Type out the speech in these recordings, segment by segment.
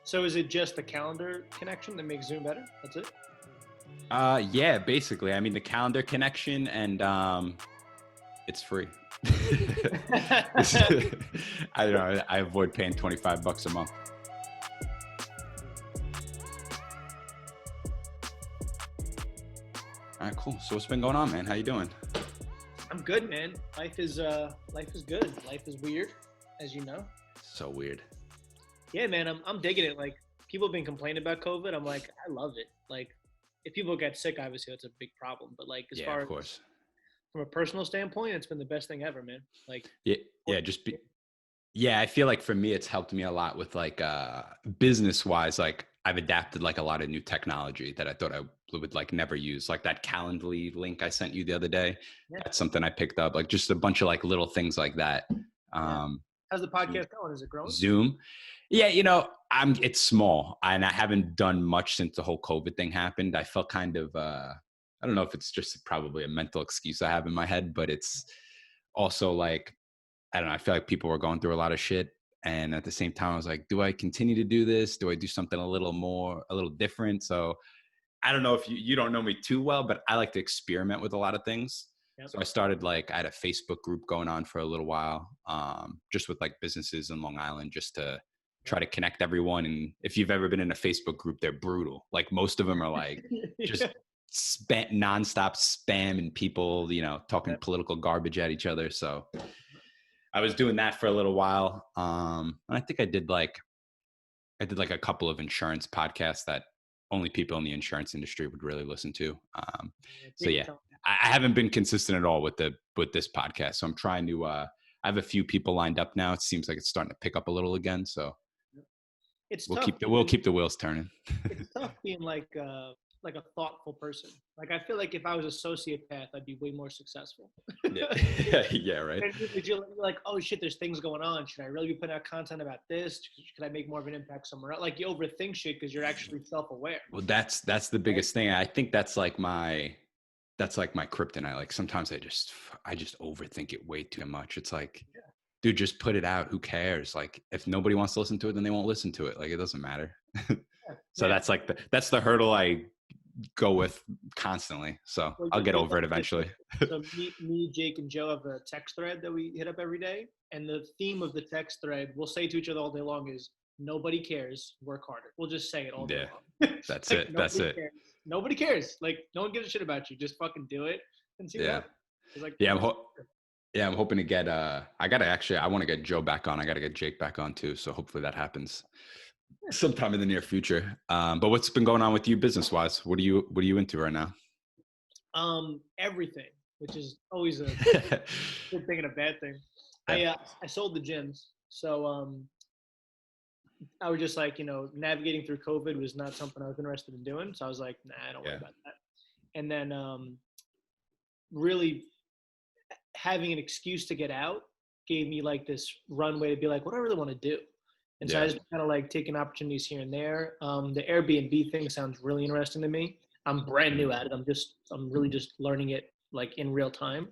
So is it just the calendar connection that makes Zoom better? That's it? Yeah, basically. I mean, the calendar connection and it's free. I don't know. I avoid paying $25 a month. All right, cool. So what's been going on, man? How you doing? I'm good, man. Life is good. Life is weird, as you know. So weird. Yeah, man, I'm digging it. Like, people have been complaining about COVID. I'm like, I love it. Like, if people get sick, obviously that's a big problem. But like, as far of course. as from a personal standpoint, it's been the best thing ever, man. Like, yeah, I feel like for me, it's helped me a lot with like business wise. Like I've adapted like a lot of new technology that I thought I would like never use. Like that Calendly link I sent you the other day. Yeah. That's something I picked up. Like just a bunch of like little things like that. How's the podcast going? Is it growing? Zoom. Yeah, it's small and I haven't done much since the whole COVID thing happened. I felt kind of I don't know if it's just probably a mental excuse I have in my head, but it's also like, I don't know, I feel like people were going through a lot of shit. And at the same time, I was like, do I continue to do this? Do I do something a little different? So I don't know if you don't know me too well, but I like to experiment with a lot of things. Yep. So I started I had a Facebook group going on for a little while, just with like businesses in Long Island, just to try to connect everyone. And if you've ever been in a Facebook group, they're brutal. Like most of them are like just nonstop spam and people, talking political garbage at each other. So I was doing that for a little while. And I think I did like a couple of insurance podcasts that only people in the insurance industry would really listen to. So yeah, I haven't been consistent at all with this podcast. So I'm trying to, I have a few people lined up now. It seems like it's starting to pick up a little again. So we'll keep the wheels turning. It's tough being like a thoughtful person. Like, I feel like if I was a sociopath, I'd be way more successful. Yeah, right. You're like, oh shit, there's things going on. Should I really be putting out content about this? Could I make more of an impact somewhere else? Like, you overthink shit because you're actually self-aware. Well, that's the biggest thing. I think that's like my kryptonite. Like sometimes I just overthink it way too much. It's like, dude, just put it out. Who cares? Like if nobody wants to listen to it, then they won't listen to it. Like it doesn't matter. So that's the hurdle I go with constantly. So I'll get over it eventually. So me, Jake, and Joe have a text thread that we hit up every day. And the theme of the text thread, we'll say to each other all day long, is nobody cares, work harder. We'll just say it all day long. That's it. That's it. Nobody cares. Like, no one gives a shit about you. Just fucking do it and see what happens. Like, I'm hoping to get I want to get Joe back on. I got to get Jake back on too. So hopefully that happens sometime in the near future. But what's been going on with you business wise? What are you into right now? Everything, which is always a good thing and a bad thing. I sold the gyms. So I was just like, navigating through COVID was not something I was interested in doing. So I was like, nah, I don't worry about that. And then really having an excuse to get out gave me like this runway to be like, what do I really want to do? And so I just kind of like taking opportunities here and there. The Airbnb thing sounds really interesting to me. I'm brand new at it. I'm really just learning it like in real time.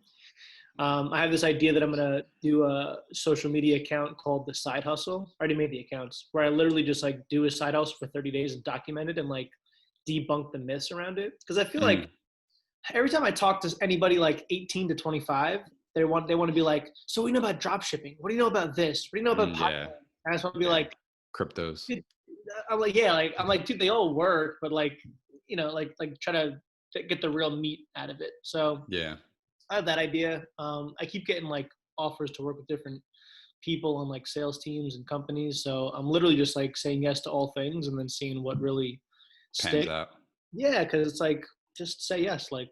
I have this idea that I'm going to do a social media account called The Side Hustle. I already made the accounts, where I literally just like do a side hustle for 30 days and document it and like debunk the myths around it. Cause I feel like every time I talk to anybody like 18 to 25, they want to be like, so what do you know about drop shipping? What do you know about this? What do you know about podcast? And I just want to be like, cryptos. Dude, I'm like, dude, they all work, but like, try to get the real meat out of it. So I have that idea. I keep getting like offers to work with different people on like sales teams and companies. So I'm literally just like saying yes to all things and then seeing what really sticks. Yeah, because it's like, just say yes. Like,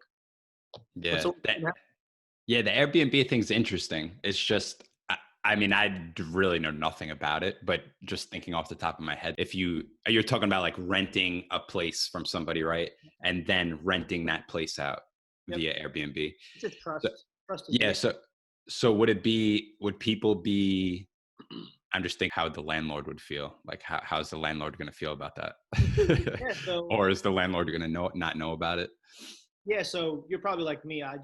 the Airbnb thing's interesting. It's just, I mean, I really know nothing about it, but just thinking off the top of my head, if you're talking about like renting a place from somebody, right? And then renting that place out via Airbnb. It's just trust. So would people be, I'm just thinking how the landlord would feel. Like how's the landlord going to feel about that? Or is the landlord going to not know about it? Yeah, so you're probably like me. I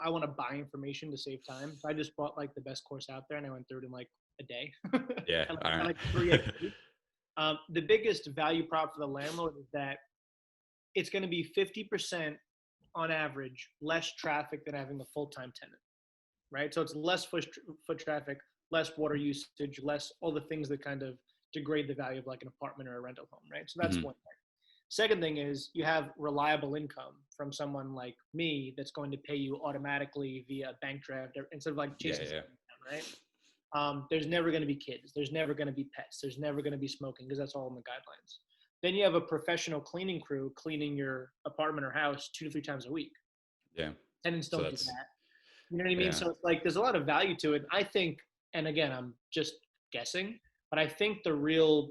want to buy information to save time. So I just bought like the best course out there, and I went through it in like a day. Yeah, like 3 days. The biggest value prop for the landlord is that it's going to be 50% on average less traffic than having a full-time tenant, right? So it's less foot traffic, less water usage, less all the things that kind of degrade the value of like an apartment or a rental home, right? So that's one thing. Second thing is you have reliable income from someone like me that's going to pay you automatically via bank draft instead of like chasing down, right? There's never going to be kids. There's never going to be pets. There's never going to be smoking because that's all in the guidelines. Then you have a professional cleaning crew cleaning your apartment or house 2 to 3 times a week. Yeah. Tenants don't do that. You know what I mean? Yeah. So it's like there's a lot of value to it. I think, and again, I'm just guessing, but I think the real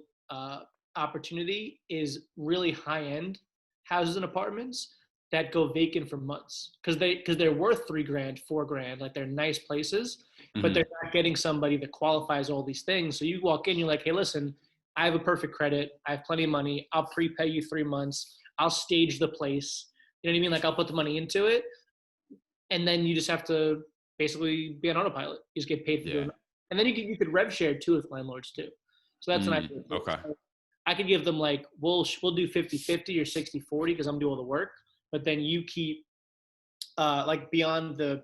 opportunity is really high-end houses and apartments that go vacant for months because they're worth $3,000, $4,000, like they're nice places, but they're not getting somebody that qualifies all these things. So you walk in, you're like, hey, listen, I have a perfect credit. I have plenty of money. I'll prepay you 3 months. I'll stage the place. You know what I mean? Like I'll put the money into it. And then you just have to basically be on autopilot. You just get paid for doing it. And then you could rev share too with landlords too. So that's an idea. Okay. So I could give them like, we'll do 50-50 or 60-40 because I'm doing all the work. But then you keep like beyond the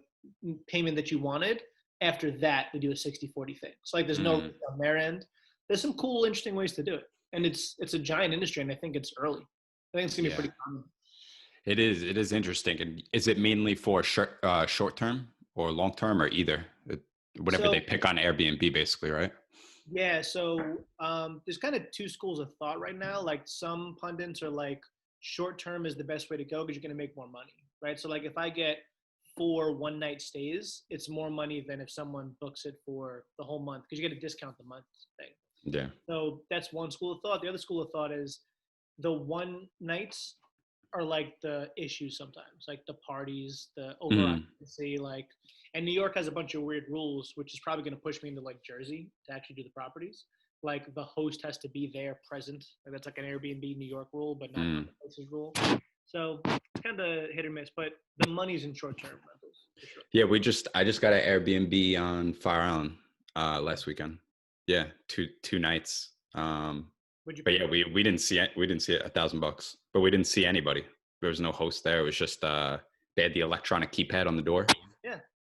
payment that you wanted. After that, we do a 60-40 thing. So like there's no risk on their end. There's some cool, interesting ways to do it. And it's a giant industry, and I think it's early. I think it's going to be pretty common. It is interesting. And is it mainly for short term or long term or either? Whatever they pick on Airbnb, basically, right? Yeah. So there's kind of 2 schools of thought right now. Like some pundits are like, short term is the best way to go because you're going to make more money, right? So like if I get 4 one-night stays, it's more money than if someone books it for the whole month because you get a discount the month thing. Yeah. So that's one school of thought. The other school of thought is the one nights are like the issues sometimes, like the parties, the over occupancy, like, and New York has a bunch of weird rules, which is probably going to push me into like Jersey to actually do the properties. Like the host has to be there present. Like that's like an Airbnb New York rule, but not the place's rule. So kind of hit or miss, but the money's in short-term rentals. For sure. Yeah, I just got an Airbnb on Fire Island last weekend. Yeah, two nights. But yeah, we didn't see it. We didn't see it $1,000, but we didn't see anybody. There was no host there. It was just they had the electronic keypad on the door.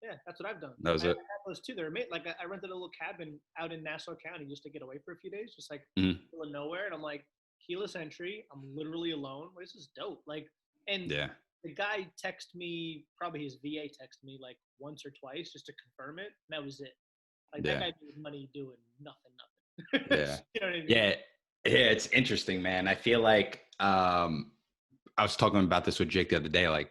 Yeah, that's what I've done. That was it. I had those too. They're like I rented a little cabin out in Nassau County just to get away for a few days, just like middle of nowhere. And I'm like, keyless entry. I'm literally alone. This is dope. Like, and the guy texted me, probably his VA texted me like once or twice just to confirm it. And that was it. Like that guy made money doing nothing. Yeah. You know what I mean? Yeah, it's interesting, man. I feel like I was talking about this with Jake the other day. Like,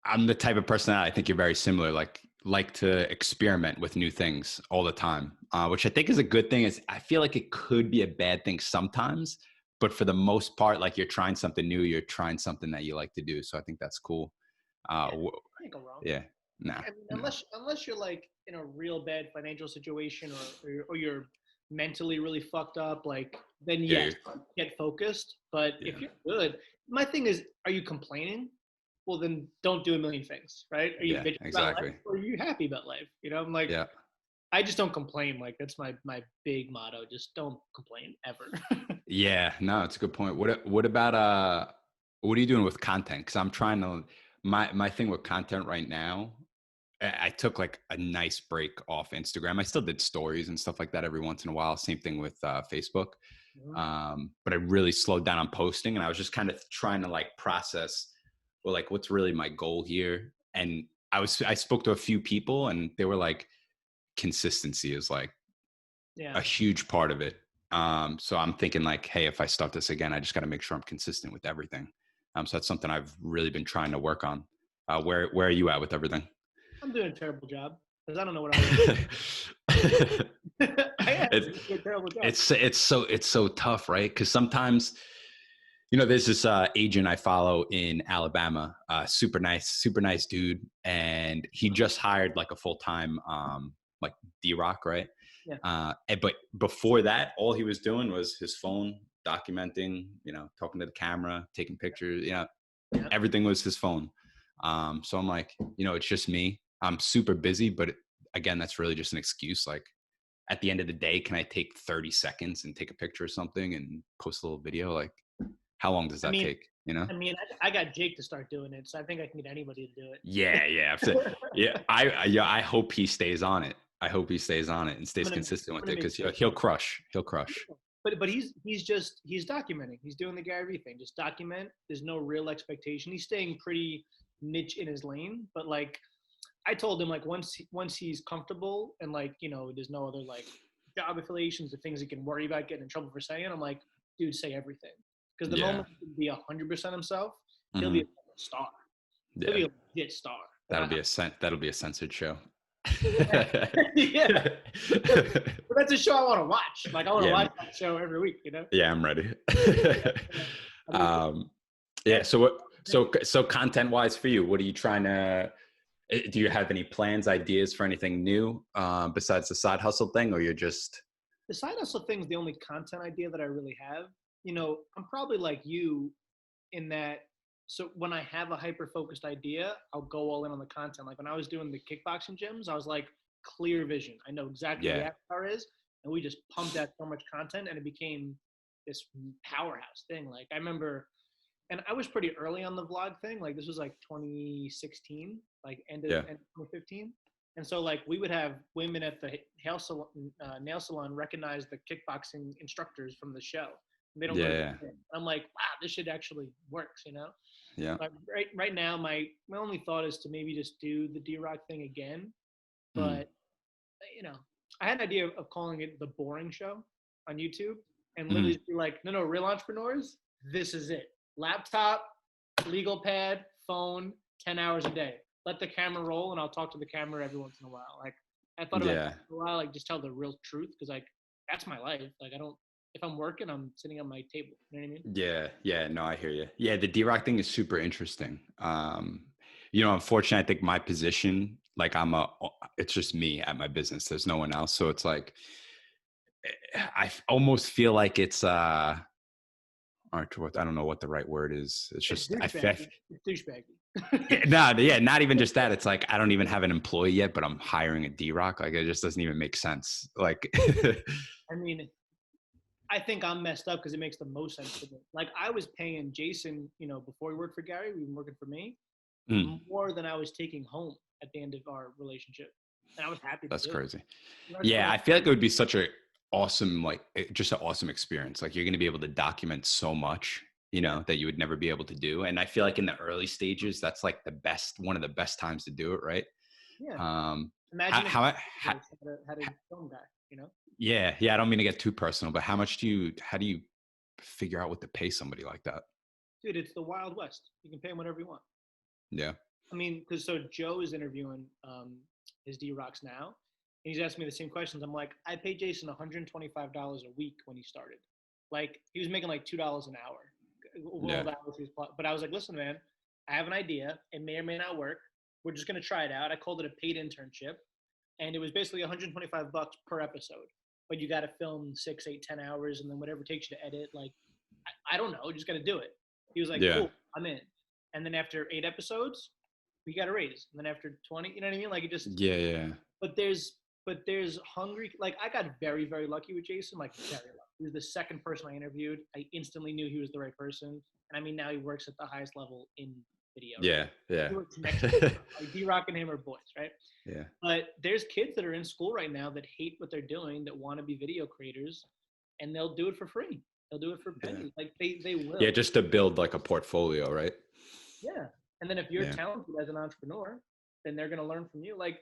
I'm the type of person that I think you're very similar. Like to experiment with new things all the time, which I think is a good thing. Is I feel like it could be a bad thing sometimes, but for the most part, like you're trying something new, you're trying something that you like to do. So I think that's cool. Can't go wrong. Yeah. Nah. I mean, unless you're like in a real bad financial situation or you're mentally really fucked up, like then get focused. But if you're good, my thing is, are you complaining? Well, then don't do a million things, right? Are you bitching about life, or are you happy about life? You know, I'm like, I just don't complain. Like that's my big motto. Just don't complain ever. Yeah, no, it's a good point. What about what are you doing with content? Because I'm trying to my thing with content right now. I took like a nice break off Instagram. I still did stories and stuff like that every once in a while. Same thing with Facebook. But I really slowed down on posting, and I was just kind of trying to like process, well, like what's really my goal here. And I spoke to a few people, and they were like, consistency is like a huge part of it. So I'm thinking like, hey, if I start this again, I just got to make sure I'm consistent with everything. So that's something I've really been trying to work on. Where are you at with everything? I'm doing a terrible job because I don't know what I'm doing. It's a terrible job. It's so tough, right? Because sometimes, there's this agent I follow in Alabama, super nice dude, and he just hired like a full-time like D-Rock, right? Yeah. But before that, all he was doing was his phone, documenting, talking to the camera, taking pictures, everything was his phone. So I'm like, it's just me. I'm super busy, but again, that's really just an excuse. Like at the end of the day, can I take 30 seconds and take a picture or something and post a little video? Like, how long does that take? You know? I mean, I got Jake to start doing it, so I think I can get anybody to do it. Yeah, yeah, yeah. I hope he stays on it. I hope he stays on it and stays consistent with it, because he'll crush. He'll crush. But he's documenting. He's doing the Gary Vee thing. Just document. There's no real expectation. He's staying pretty niche in his lane. But like, I told him, like, once he's comfortable and, like, you know, there's no other like job affiliations or things he can worry about getting in trouble for saying, I'm like, dude, say everything. Because the moment he can be 100% himself, he'll be a star. He'll be a legit star. That'll be a censored show. Yeah. But that's a show I want to watch. Like, I want to watch that show every week, you know? Yeah, I'm ready. Yeah. So content wise for you, what are you trying to, do you have any plans, ideas for anything new besides the side hustle thing, or you're just? The side hustle thing is the only content idea that I really have. You know, I'm probably like you in that. So when I have a hyper-focused idea, I'll go all in on the content. Like when I was doing the kickboxing gyms, I was like, clear vision. I know exactly what the avatar is. And we just pumped out so much content, and it became this powerhouse thing. Like I remember, and I was pretty early on the vlog thing. Like this was like 2016, like end of 2015. And so like we would have women at the nail salon recognize the kickboxing instructors from the show. They don't I'm like, wow, this shit actually works, you know? Yeah. But right now, my only thought is to maybe just do the D-Rock thing again. But, you know, I had an idea of calling it The Boring Show on YouTube and literally be like, no, real entrepreneurs, this is it. Laptop, legal pad, phone, 10 hours a day. Let the camera roll, and I'll talk to the camera every once in a while. Like, I thought about it for a while, like, just tell the real truth, because, like, that's my life. Like, if I'm working, I'm sitting on my table. You know what I mean? Yeah. Yeah. No, I hear you. Yeah. The D-Rock thing is super interesting. You know, unfortunately, I think my position, like it's just me at my business. There's no one else. So it's like, I almost feel like it's, I don't know what the right word is. It's just, douchebaggy. Not even just that. It's like, I don't even have an employee yet, but I'm hiring a D-Rock. Like, it just doesn't even make sense. Like, I mean, I think I'm messed up because it makes the most sense to me. Like I was paying Jason, you know, before he worked for Gary, we've been working for me, more than I was taking home at the end of our relationship. And I was happy. That's crazy. Yeah. I feel like it would be such a awesome, like just an awesome experience. Like you're going to be able to document so much, you know, that you would never be able to do. And I feel like in the early stages, that's like one of the best times to do it. Right. Yeah. Imagine how to film guy, you know? Yeah. I don't mean to get too personal, but how do you figure out what to pay somebody like that? Dude, it's the Wild West. You can pay him whatever you want. Yeah. I mean, because so Joe is interviewing his D-Rocks now, and he's asking me the same questions. I'm like, I paid Jason $125 a week when he started. Like, he was making like $2 an hour. But I was like, listen, man, I have an idea. It may or may not work. We're just going to try it out. I called it a paid internship. And it was basically $125 per episode. But you got to film 6, 8, 10 hours, and then whatever it takes you to edit. Like, I don't know. Just got to do it. He was like, cool, I'm in. And then after 8 episodes, we got a raise. And then after 20, you know what I mean? Like, it just. Yeah. But there's hungry. Like, I got very, very lucky with Jason. Like, very lucky. He was the second person I interviewed. I instantly knew he was the right person. And I mean, now he works at the highest level in video. Yeah. He works next to him. Like, D-Rock and him are boys, right? Yeah. But there's kids that are in school right now that hate what they're doing, that want to be video creators, and they'll do it for free. They'll do it for pennies. Like they will. Yeah, just to build like a portfolio, right? Yeah. And then if you're talented as an entrepreneur, then they're going to learn from you. Like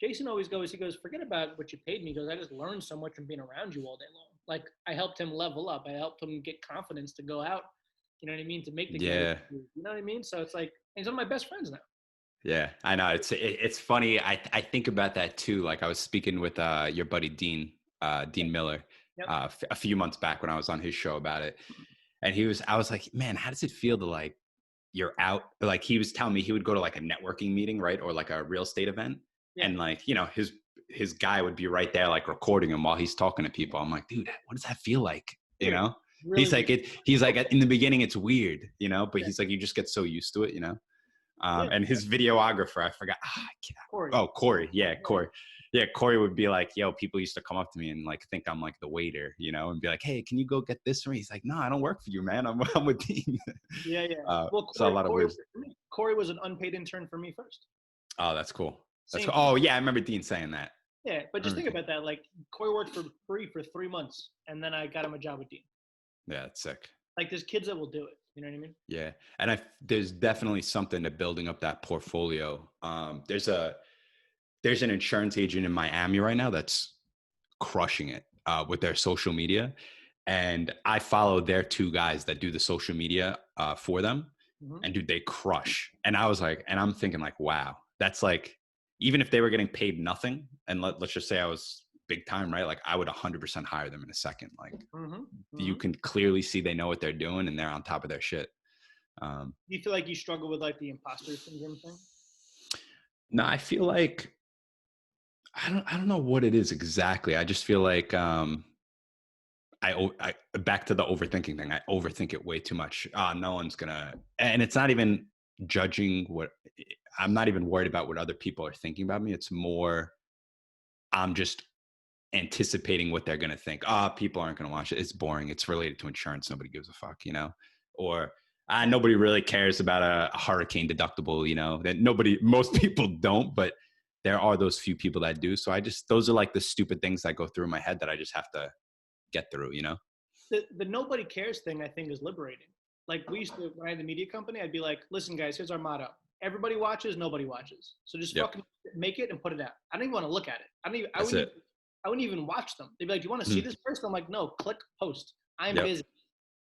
Jason always goes, forget about what you paid me. He goes, I just learned so much from being around you all day long. Like I helped him level up. I helped him get confidence to go out, you know what I mean? To make the game. You know what I mean? So it's like, he's one of my best friends now. Yeah, I know. It's funny. I think about that too. Like I was speaking with your buddy Dean Miller a few months back when I was on his show about it. And I was like, man, how does it feel to like, you're out? Like he was telling me he would go to like a networking meeting, right? Or like a real estate event. Yeah. And like, you know, his guy would be right there, like recording him while he's talking to people. I'm like, dude, what does that feel like? You know, really he's like, in the beginning, it's weird, you know, but he's like, you just get so used to it, you know? And his videographer, I forgot. Corey. Oh, Corey. Yeah, Corey. Yeah, Corey would be like, yo, people used to come up to me and like think I'm like the waiter, you know, and be like, hey, can you go get this for me? He's like, no, I don't work for you, man. I'm with Dean. Yeah, yeah. Well, So a lot of weird. Corey was an unpaid intern for me first. Oh, that's cool. That's Same cool. Oh thing. yeah, I remember Dean saying that. Yeah, but just think about that. Like Corey worked for free for 3 months, and then I got him a job with Dean. Yeah, it's sick. Like there's kids that will do it. You know what I mean? Yeah, and there's definitely something to building up that portfolio. There's an insurance agent in Miami right now that's crushing it with their social media, and I follow their 2 guys that do the social media for them, and dude, they crush. And I was like, and I'm thinking like, wow, that's like, even if they were getting paid nothing, and let's just say I was big time, right? Like I would 100% hire them in a second. Like you can clearly see they know what they're doing and they're on top of their shit. Do you feel like you struggle with like the imposter syndrome thing? No, I feel like I don't know what it is exactly. I just feel like I back to the overthinking thing. I overthink it way too much. No one's gonna, and it's not even judging what I'm not even worried about what other people are thinking about me. It's more I'm just anticipating what they're gonna think. People aren't gonna watch it. It's boring. It's related to insurance. Nobody gives a fuck, you know? Or nobody really cares about a hurricane deductible, you know, that most people don't, but there are those few people that do. So those are like the stupid things that go through my head that I just have to get through, you know? The nobody cares thing, I think, is liberating. Like we used to, when I had the media company, I'd be like, listen, guys, here's our motto. Everybody watches, nobody watches. So just fucking make it and put it out. I don't even want to look at it. I wouldn't even watch them. They'd be like, do you want to see this first? I'm like, no, click post. I'm busy.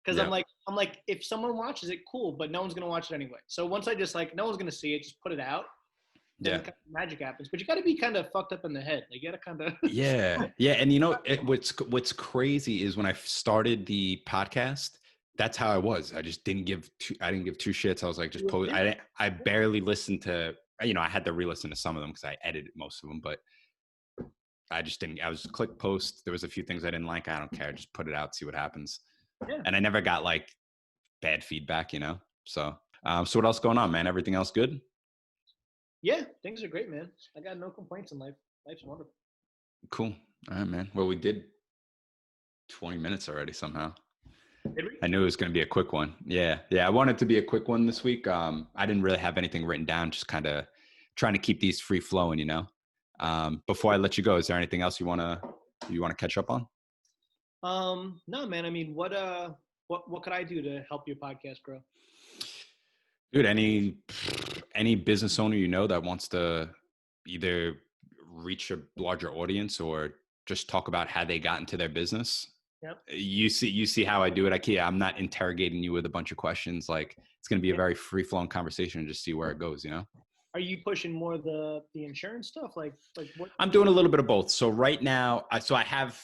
Because I'm like, if someone watches it, cool, but no one's going to watch it anyway. So once I just like, no one's going to see it, just put it out. Then kind of magic happens. But you got to be kind of fucked up in the head. Like you got to kind of. Yeah. And you know, what's crazy is when I started the podcast, that's how I was. I just didn't give 2 shits. I was like, just post. I barely listened to, you know, I had to re-listen to some of them because I edited most of them, but I just didn't. I was click post. There was a few things I didn't like. I don't care. Just put it out, see what happens. Yeah. And I never got like bad feedback, you know? So what else going on, man? Everything else good? Yeah, things are great, man. I got no complaints in life. Life's wonderful. Cool. All right, man. Well, we did 20 minutes already somehow. Did we? I knew it was going to be a quick one. Yeah. I wanted to be a quick one this week. I didn't really have anything written down, just kind of trying to keep these free flowing, you know? Before I let you go, is there anything else you want to catch up on? No, man. I mean, what could I do to help your podcast grow? Dude, any business owner you know that wants to either reach a larger audience or just talk about how they got into their business. Yep. You see how I do it. I'm not interrogating you with a bunch of questions. Like it's going to be a very free flowing conversation and just see where it goes, you know? Are you pushing more the insurance stuff? Like what? I'm doing a little bit of both. So right now, I have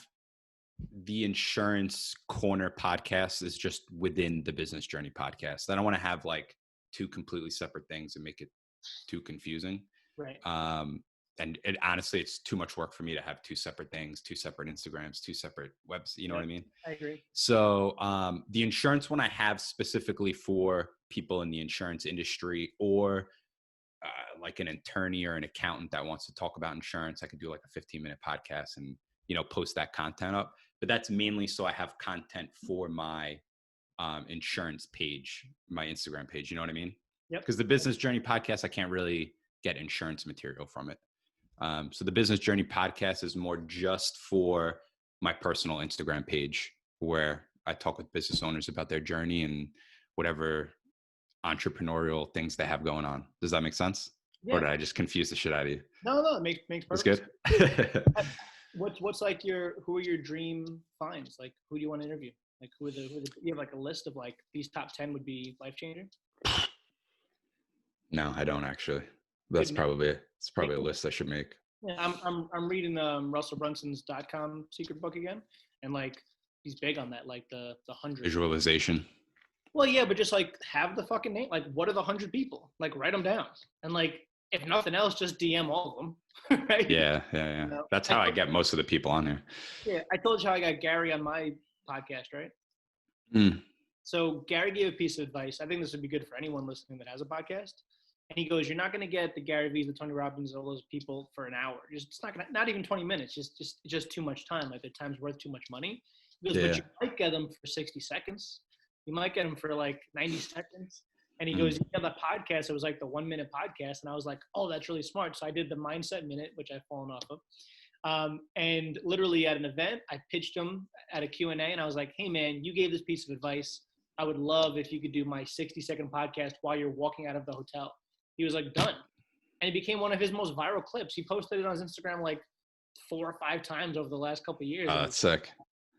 the Insurance Corner podcast is just within the Business Journey podcast. I don't want to have like 2 completely separate things and make it too confusing. Right. And honestly, it's too much work for me to have 2 separate things, 2 separate Instagrams, 2 separate webs. You know what I mean? I agree. So the insurance one I have specifically for people in the insurance industry or like an attorney or an accountant that wants to talk about insurance. I could do like a 15-minute podcast and, you know, post that content up. But that's mainly so I have content for my insurance page, my Instagram page. You know what I mean? Yep. Because the Business Journey podcast, I can't really get insurance material from it. So the Business Journey podcast is more just for my personal Instagram page where I talk with business owners about their journey and whatever entrepreneurial things they have going on. Does that make sense? Yeah. Or did I just confuse the shit out of you? No, it makes perfect sense. What's like who are your dream finds? Like who do you want to interview? Like who you have like a list of like these top 10 would be life changing? No, I don't actually. That's probably a list I should make. Yeah, I'm reading Russell Brunson's .com secret book again, and like he's big on that, like the 100 visualization. Well, yeah, but just like have the fucking name. Like, what are the 100 people? Like, write them down, and like if nothing else, just DM all of them. Right? Yeah. You know? That's how I get most of the people on here. Yeah, I told you how I got Gary on my podcast, right? So Gary gave a piece of advice. I think this would be good for anyone listening that has a podcast. And he goes, "You're not going to get the Gary V's, the Tony Robbins, all those people for an hour. It's not going to, not even 20 minutes. Just too much time. Like the time's worth too much money." He goes, "But you might get them for 60 seconds. You might get them for like 90 seconds." And he goes, "You have that podcast." It was like the 1 minute podcast. And I was like, "Oh, that's really smart." So I did the mindset minute, which I've fallen off of. And literally at an event, I pitched him at a Q&A and I was like, "Hey man, you gave this piece of advice. I would love if you could do my 60-second podcast while you're walking out of the hotel." He was like, "Done." And it became one of his most viral clips. He posted it on his Instagram like 4 or 5 times over the last couple of years. Oh, that's sick.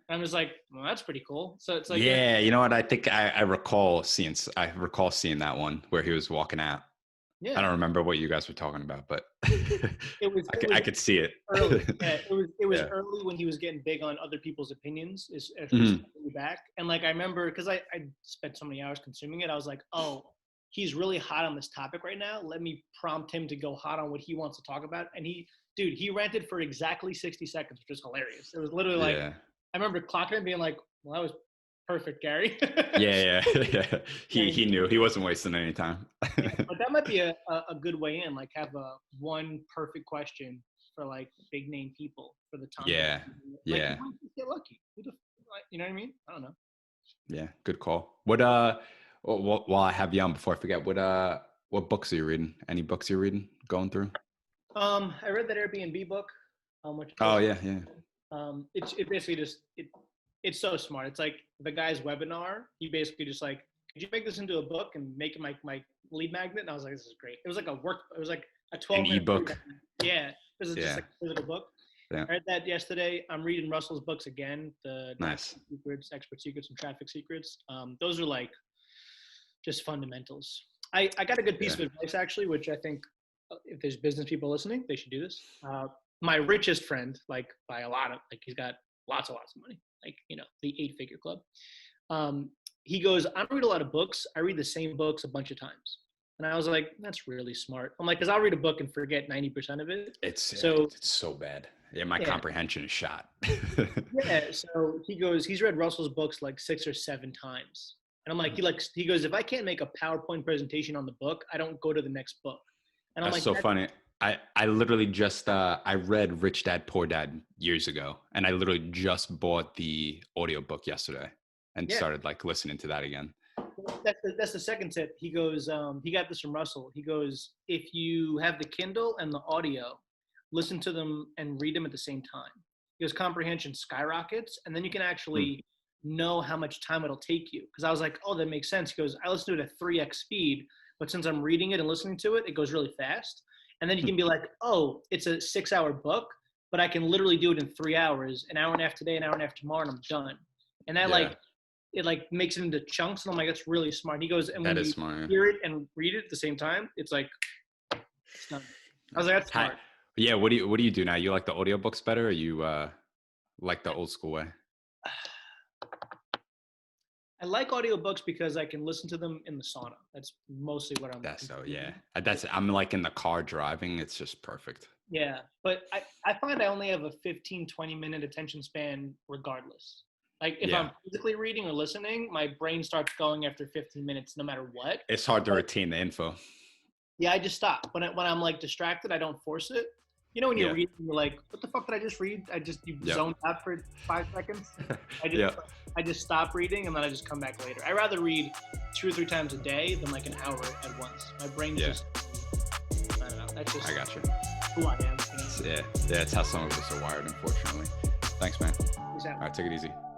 And I'm just like, well, that's pretty cool. So it's like, yeah, you know what? I think I recall seeing that one where he was walking out. Yeah. I don't remember what you guys were talking about, but I could see it. Early. Yeah, it was early when he was getting big on other people's opinions. Back. And like, I remember, because I spent so many hours consuming it, I was like, oh, he's really hot on this topic right now. Let me prompt him to go hot on what he wants to talk about. And he ranted for exactly 60 seconds, which was hilarious. It was literally like, I remember clocking and being like, well, that was perfect, Gary. yeah. He knew he wasn't wasting any time. But that might be a good way in, like have one perfect question for like big name people for the time. Yeah. Like, you might get lucky. You know what I mean? I don't know. Yeah. Good call. While I have you on, before I forget, what books are you reading? Any books you're reading, going through? I read that Airbnb book. It basically just it's so smart. It's like the guy's webinar. He basically just like, could you make this into a book and make it my lead magnet? And I was like, this is great. It was like it was like a 12-minute ebook. Yeah, this is just like a physical book. Yeah. I read that yesterday. I'm reading Russell's books again. The nice secrets, expert secrets, and traffic secrets. Those are like just fundamentals. I got a good piece of advice actually, which I think if there's business people listening, they should do this. My richest friend, like by a lot of, like he's got lots of money, like, you know, the 8-figure club. He goes, "I don't read a lot of books. I read the same books a bunch of times." And I was like, that's really smart. I'm like, because I'll read a book and forget 90% of it. It's so bad. Yeah, my comprehension is shot. So he goes, he's read Russell's books like 6 or 7 times. And I'm like, he goes, if I can't make a PowerPoint presentation on the book, I don't go to the next book. And I'm that's like, so funny. I literally just, I read Rich Dad, Poor Dad years ago. And I literally just bought the audiobook yesterday and started like listening to that again. That's the second tip. He goes, he got this from Russell. He goes, if you have the Kindle and the audio, listen to them and read them at the same time. He goes, comprehension skyrockets. And then you can actually know how much time it'll take you. Because I was like, oh, that makes sense. He goes, I listen to it at 3x speed, but since I'm reading it and listening to it, it goes really fast. And then you can be like, oh, it's a 6-hour book, but I can literally do it in 3 hours, an hour and a half today, an hour and a half tomorrow, and I'm done. And that it like makes it into chunks. And I'm like, that's really smart. He goes, and when you hear it and read it at the same time, it's like, it's done. I was like, that's smart. Yeah. What do you do now? You like the audiobooks better, or you like the old school way? I like audiobooks because I can listen to them in the sauna. That's mostly what I'm I'm like in the car driving. It's just perfect. Yeah. But I find I only have a 15-20 minute attention span regardless. Like if I'm physically reading or listening, my brain starts going after 15 minutes, no matter what. It's hard to retain the info. Yeah, I just stop. When I'm like distracted, I don't force it. You know, when you're reading, you're like, what the fuck did I just read? You zoned out for 5 seconds. I just stop reading and then I just come back later. I rather read 2 or 3 times a day than like an hour at once. My brain's just, I don't know. That's just I got you. Who I am. You know? Yeah, it's how some of us are wired, unfortunately. Thanks, man. Peace out. All right, take it easy.